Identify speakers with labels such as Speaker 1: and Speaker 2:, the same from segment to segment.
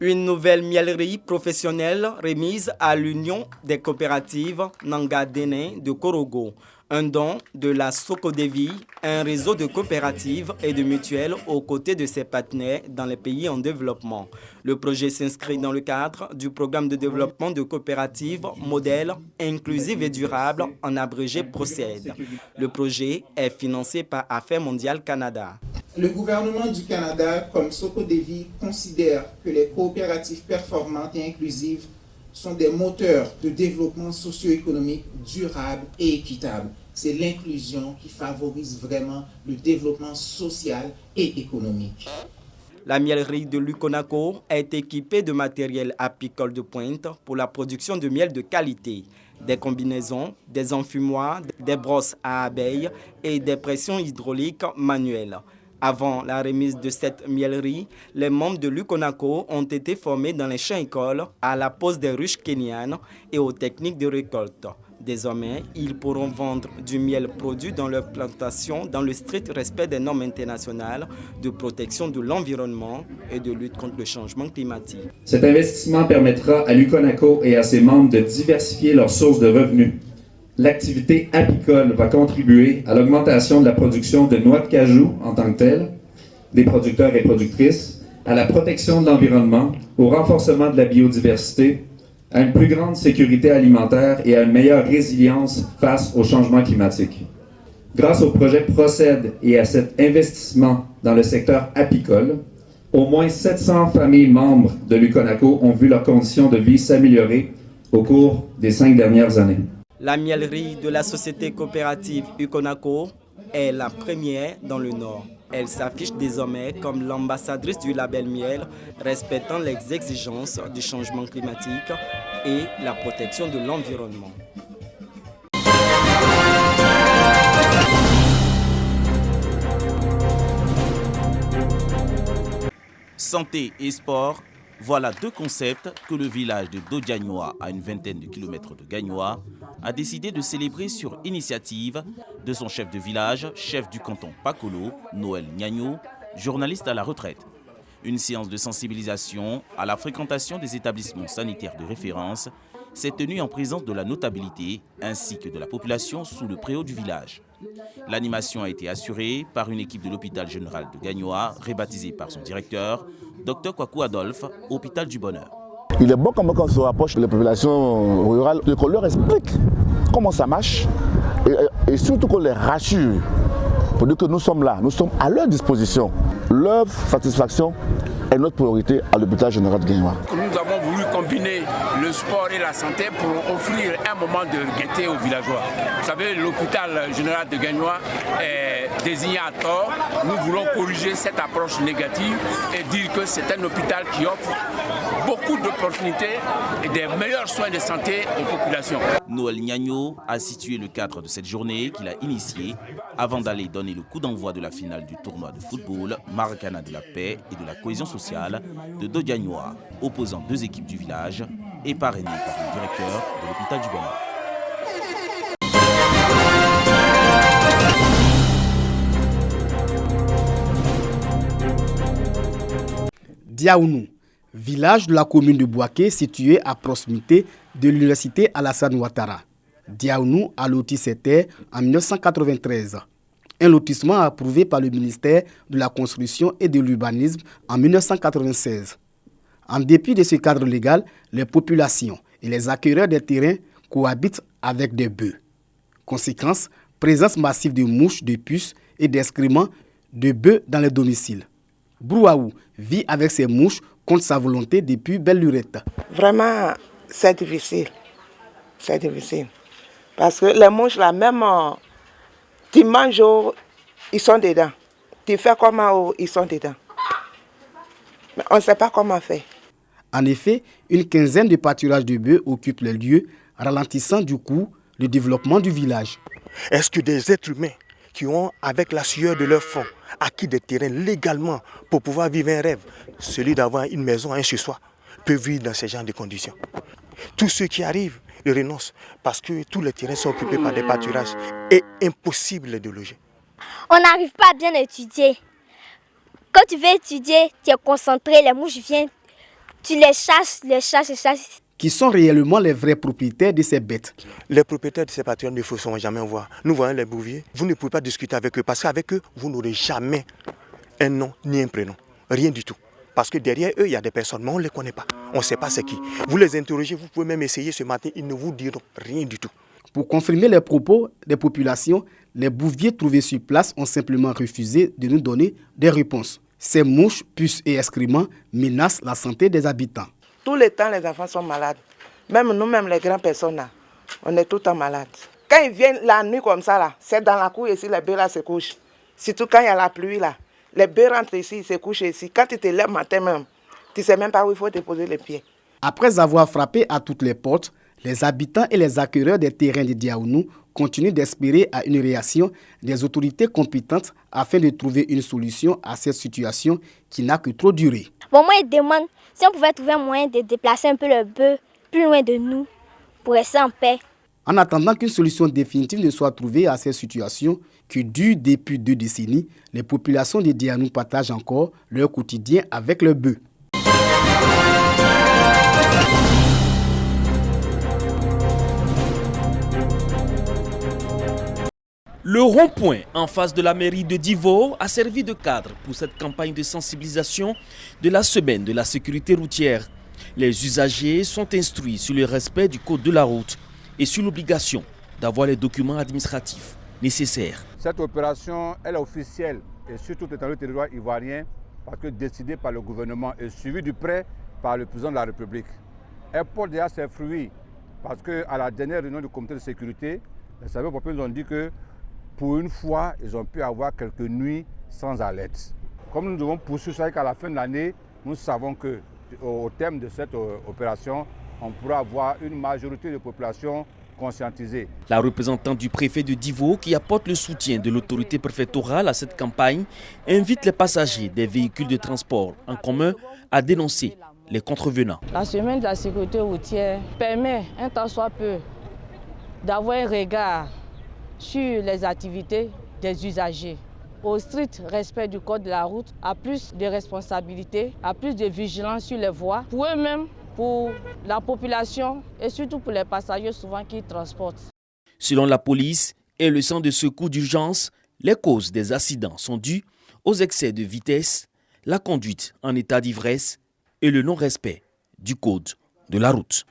Speaker 1: Une nouvelle miellerie professionnelle remise à l'Union des coopératives Nangadene de Korogo. Un don de la Sokodevi, un réseau de coopératives et de mutuelles aux côtés de ses partenaires dans les pays en développement. Le projet s'inscrit dans le cadre du programme de développement de coopératives modèle inclusive et durable en abrégé PROCED. Le projet est financé par Affaires mondiales Canada.
Speaker 2: Le gouvernement du Canada, comme Sokodevi, considère que les coopératives performantes et inclusives sont des moteurs de développement socio-économique durable et équitable. C'est l'inclusion qui favorise vraiment le développement social et économique.
Speaker 1: La miellerie de Lukonako est équipée de matériel apicole de pointe pour la production de miel de qualité, des combinaisons, des enfumoirs, des brosses à abeilles et des pressions hydrauliques manuelles. Avant la remise de cette miellerie, les membres de Lukonako ont été formés dans les champs-écoles à la pose des ruches kenyanes et aux techniques de récolte. Désormais, ils pourront vendre du miel produit dans leur plantation dans le strict respect des normes internationales de protection de l'environnement et de lutte contre le changement climatique.
Speaker 3: Cet investissement permettra à Lukonako et à ses membres de diversifier leurs sources de revenus. L'activité apicole va contribuer à l'augmentation de la production de noix de cajou en tant que telle, des producteurs et productrices, à la protection de l'environnement, au renforcement de la biodiversité, à une plus grande sécurité alimentaire et à une meilleure résilience face au changement climatique. Grâce au projet PROCED et à cet investissement dans le secteur apicole, au moins 700 familles membres de Lukonako ont vu leurs conditions de vie s'améliorer au cours des 5 dernières années.
Speaker 1: La miellerie de la société coopérative Lukonako est la première dans le Nord. Elle s'affiche désormais comme l'ambassadrice du label miel, respectant les exigences du changement climatique et la protection de l'environnement.
Speaker 4: Santé et sport, voilà deux concepts que le village de Dodiagnoa, à une vingtaine de kilomètres de Gagnoa, a décidé de célébrer sur initiative de son chef de village, chef du canton Pakolo, Noël Gnagno, journaliste à la retraite. Une séance de sensibilisation à la fréquentation des établissements sanitaires de référence s'est tenue en présence de la notabilité ainsi que de la population sous le préau du village. L'animation a été assurée par une équipe de l'hôpital général de Gagnoa, rebaptisée par son directeur, Dr Kwaku Adolphe, hôpital du Bonheur.
Speaker 5: Il est bon quand on se rapproche des populations rurales, qu'on leur explique comment ça marche et surtout qu'on les rassure pour dire que nous sommes là, nous sommes à leur disposition. Leur satisfaction est notre priorité à l'hôpital général de Gagnoa.
Speaker 6: Nous avons voulu combiner le sport et la santé pour offrir un moment de gaieté aux villageois. Vous savez, l'hôpital général de Gagnoa est désigné à tort. Nous voulons corriger cette approche négative et dire que c'est un hôpital qui offre beaucoup d'opportunités et des meilleurs soins de santé aux populations.
Speaker 4: Noël Gnagno a situé le cadre de cette journée qu'il a initiée avant d'aller donner le coup d'envoi de la finale du tournoi de football Maracana de la paix et de la cohésion sociale de Dodiagnoa, opposant deux équipes du village et parrainé par le directeur de l'hôpital du Bonheur.
Speaker 7: Diaounou, village de la commune de Bouaké situé à proximité de l'université Alassane Ouattara. Diaounou a loti ses terres en 1993. Un lotissement approuvé par le ministère de la Construction et de l'Urbanisme en 1996. En dépit de ce cadre légal, les populations et les acquéreurs des terrains cohabitent avec des bœufs. Conséquence, présence massive de mouches, de puces et d'excréments de bœufs dans les domiciles. Brouaou vit avec ses mouches contre sa volonté depuis belle lurette.
Speaker 8: Vraiment, c'est difficile. C'est difficile. Parce que les mouches, là, même tu manges, ils sont dedans. Tu fais comment, ils sont dedans. Mais on ne sait pas comment faire.
Speaker 7: En effet, une quinzaine de pâturages de bœufs occupent les lieux, ralentissant du coup le développement du village.
Speaker 9: Est-ce que des êtres humains qui ont, avec la sueur de leur front, acquis des terrains légalement pour pouvoir vivre un rêve, celui d'avoir une maison, un chez-soi, peuvent vivre dans ce genre de conditions? Tous ceux qui arrivent, ils renoncent parce que tous les terrains sont occupés par des pâturages et impossible de loger.
Speaker 10: On n'arrive pas à bien étudier. Quand tu veux étudier, tu es concentré, les mouches viennent Tu les chasses.
Speaker 7: Qui sont réellement les vrais propriétaires de ces bêtes?
Speaker 9: Les propriétaires de ces pâturages ne faut jamais voir. Nous voyons les bouviers, vous ne pouvez pas discuter avec eux parce qu'avec eux, vous n'aurez jamais un nom ni un prénom. Rien du tout. Parce que derrière eux, il y a des personnes, mais on ne les connaît pas. On ne sait pas c'est qui. Vous les interrogez, vous pouvez même essayer ce matin, ils ne vous diront rien du tout.
Speaker 7: Pour confirmer les propos des populations, les bouviers trouvés sur place ont simplement refusé de nous donner des réponses. Ces mouches, puces et excréments menacent la santé des habitants.
Speaker 8: Tout le temps, les enfants sont malades. Même nous-mêmes, les grandes personnes, là, on est tout le temps malades. Quand ils viennent la nuit comme ça, là, c'est dans la cour ici, les bœufs là se couchent. Surtout quand il y a la pluie, là. Les bœufs rentrent ici, ils se couchent ici. Quand tu te lèves matin même, tu ne sais même pas où il faut te poser les pieds.
Speaker 7: Après avoir frappé à toutes les portes, les habitants et les acquéreurs des terrains de Diaonou continuent d'espérer à une réaction des autorités compétentes afin de trouver une solution à cette situation qui n'a que trop duré.
Speaker 10: Bon, moi, je demande si on pouvait trouver un moyen de déplacer un peu le bœuf plus loin de nous pour rester en paix.
Speaker 7: En attendant qu'une solution définitive ne soit trouvée à cette situation qui dure depuis 2 décennies, les populations de Diaonou partagent encore leur quotidien avec le bœuf.
Speaker 11: Le rond-point en face de la mairie de Divo a servi de cadre pour cette campagne de sensibilisation de la semaine de la sécurité routière. Les usagers sont instruits sur le respect du code de la route et sur l'obligation d'avoir les documents administratifs nécessaires.
Speaker 12: Cette opération elle est officielle et surtout dans le territoire ivoirien parce que décidée par le gouvernement et suivie de près par le président de la République. Elle porte déjà ses fruits parce qu'à la dernière réunion du comité de sécurité, les sapeurs-pompiers nous ont dit que pour une fois, ils ont pu avoir quelques nuits sans alerte. Comme nous devons poursuivre ça qu'à la fin de l'année, nous savons qu'au terme de cette opération, on pourra avoir une majorité de populations conscientisées.
Speaker 11: La représentante du préfet de Divo, qui apporte le soutien de l'autorité préfectorale à cette campagne, invite les passagers des véhicules de transport en commun à dénoncer les contrevenants.
Speaker 13: La semaine de la sécurité routière permet, un tant soit peu, d'avoir un regard sur les activités des usagers, au strict respect du code de la route, à plus de responsabilités, à plus de vigilance sur les voies, pour eux-mêmes, pour la population et surtout pour les passagers souvent qui transportent.
Speaker 11: Selon la police et le centre de secours d'urgence, les causes des accidents sont dues aux excès de vitesse, la conduite en état d'ivresse et le non-respect du code de la route.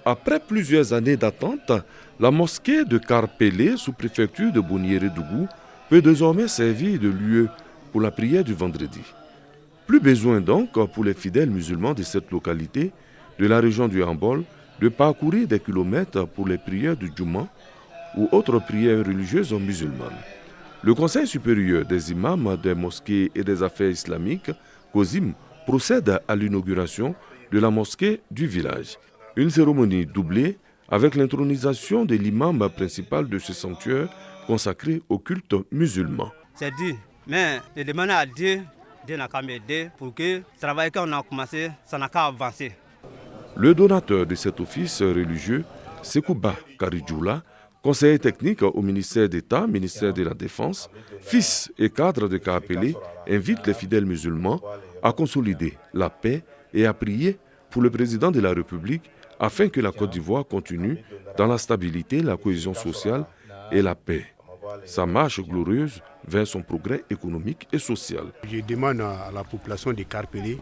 Speaker 14: Après plusieurs années d'attente, la mosquée de Karpélé, sous-préfecture de Bouniéré-Dougou, peut désormais servir de lieu pour la prière du vendredi. Plus besoin donc pour les fidèles musulmans de cette localité, de la région du Hambol, de parcourir des kilomètres pour les prières du Djouma ou autres prières religieuses musulmanes. Le Conseil supérieur des imams des mosquées et des affaires islamiques, COSIM, procède à l'inauguration de la mosquée du village. Une cérémonie doublée avec l'intronisation de l'imam principal de ce sanctuaire consacré au culte musulman.
Speaker 15: C'est dur, mais je demande à Dieu, Dieu n'a qu'à m'aider pour que le travail qu'on a commencé, ça n'a qu'à avancer.
Speaker 14: Le donateur de cet office religieux, Sekouba Karidjoula, conseiller technique au ministère d'État, ministère de la Défense, fils et cadre de Karpélé, invite les fidèles musulmans à consolider la paix et à prier pour le président de la République afin que la Côte d'Ivoire continue dans la stabilité, la cohésion sociale et la paix. Sa marche glorieuse vers son progrès économique et social.
Speaker 16: Je demande à la population de Karpélé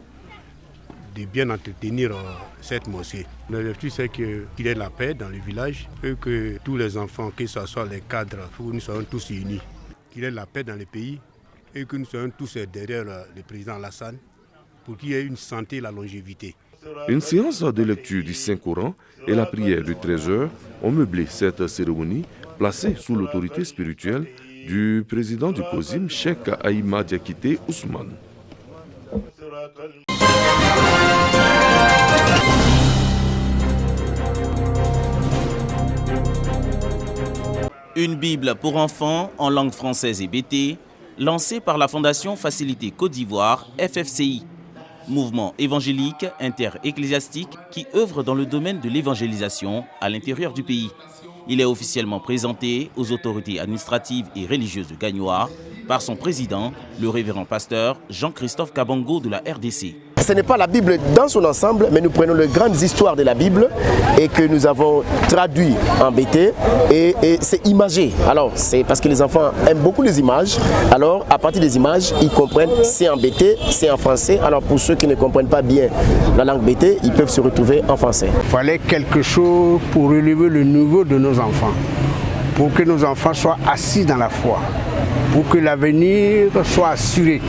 Speaker 16: de bien entretenir cette mosquée. L'objectif c'est qu'il y ait la paix dans le village et que tous les enfants, que ce soit les cadres, que nous soyons tous unis. Qu'il y ait la paix dans le pays et que nous soyons tous derrière le président Alassane pour qu'il y ait une santé et la longévité.
Speaker 14: Une séance de lecture du Saint-Coran et la prière de 13h ont meublé cette cérémonie placée sous l'autorité spirituelle du président du COSIM, Cheikh Aïma Diakité Ousmane.
Speaker 4: Une Bible pour enfants en langue française et BT, lancée par la Fondation Facilité Côte d'Ivoire, FFCI. Mouvement évangélique inter-ecclésiastique qui œuvre dans le domaine de l'évangélisation à l'intérieur du pays. Il est officiellement présenté aux autorités administratives et religieuses de Gagnoa par son président, le révérend pasteur Jean-Christophe Kabango de la RDC.
Speaker 17: Ce n'est pas la Bible dans son ensemble, mais nous prenons les grandes histoires de la Bible et que nous avons traduit en BT et c'est imagé. Alors, c'est parce que les enfants aiment beaucoup les images. Alors, à partir des images, ils comprennent c'est en BT, c'est en français. Alors, pour ceux qui ne comprennent pas bien la langue BT, ils peuvent se retrouver en français.
Speaker 18: Il fallait quelque chose pour relever le niveau de nos enfants, pour que nos enfants soient assis dans la foi, pour que l'avenir soit assuré.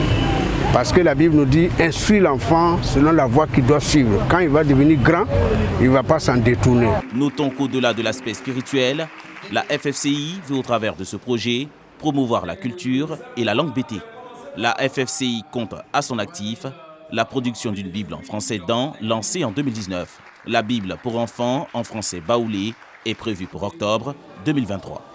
Speaker 18: Parce que la Bible nous dit, instruis l'enfant selon la voie qu'il doit suivre. Quand il va devenir grand, il ne va pas s'en détourner.
Speaker 4: Notons qu'au-delà de l'aspect spirituel, la FFCI veut au travers de ce projet promouvoir la culture et la langue BT. La FFCI compte à son actif la production d'une Bible en français Dan, lancée en 2019. La Bible pour enfants en français baoulé est prévue pour octobre 2023.